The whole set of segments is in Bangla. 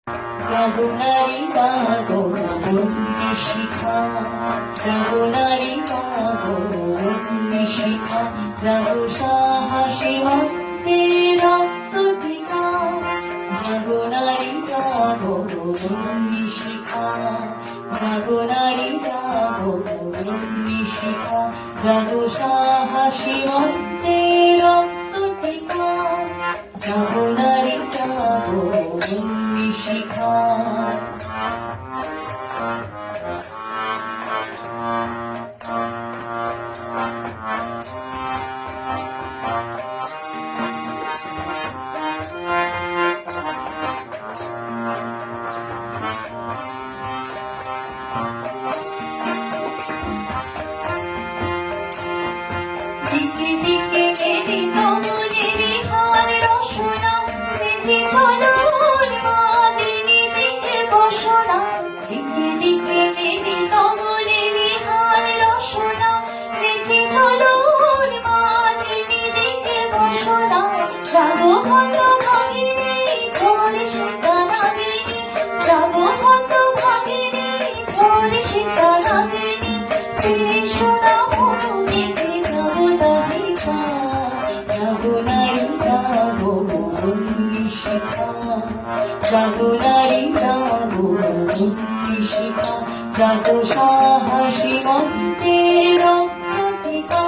জাগো নারী জাগো বন্দি শিখা, জাগো নারী জাগো বন্দি শিখা, জাগো সাহসী ভক্তের রক্ত টিকা। জাগো নারী জাগো বন্দি শিখা, জাগো নারী জাগো বন্দি শিখা, জাগো সাহসী ভক্তের রক্ত টিকা। জাগো নারী জাগো বন্দি শিখা। দিকে দিকে মেরে কমলেরই হার রসনা, বেঁচে চলো মা দিনে দিকে বসনা। দিকে দিকে মেরে কমলেরই হার রসনা, বেঁচে চলো মা দিনে দিকে বসনা। যাবো হত ভাগিনী তোর সীতা নাগিনী, যাবো হত ভাগিনী তোর সীতা নাগিনী। সোনা মনো দেখে যাবো দাহিকা, যাবো নারী যাবো বন্দি শিখা, যাবো নারী যাবো বন্দি শিখা, যাবো সাহসী মন্ত্রের রক্ত টিকা।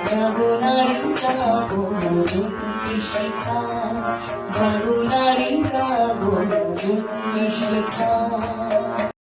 যাবো নারী যাবো বন্দি শিখা, যাবো নারী যাবো বন্দি শিখা।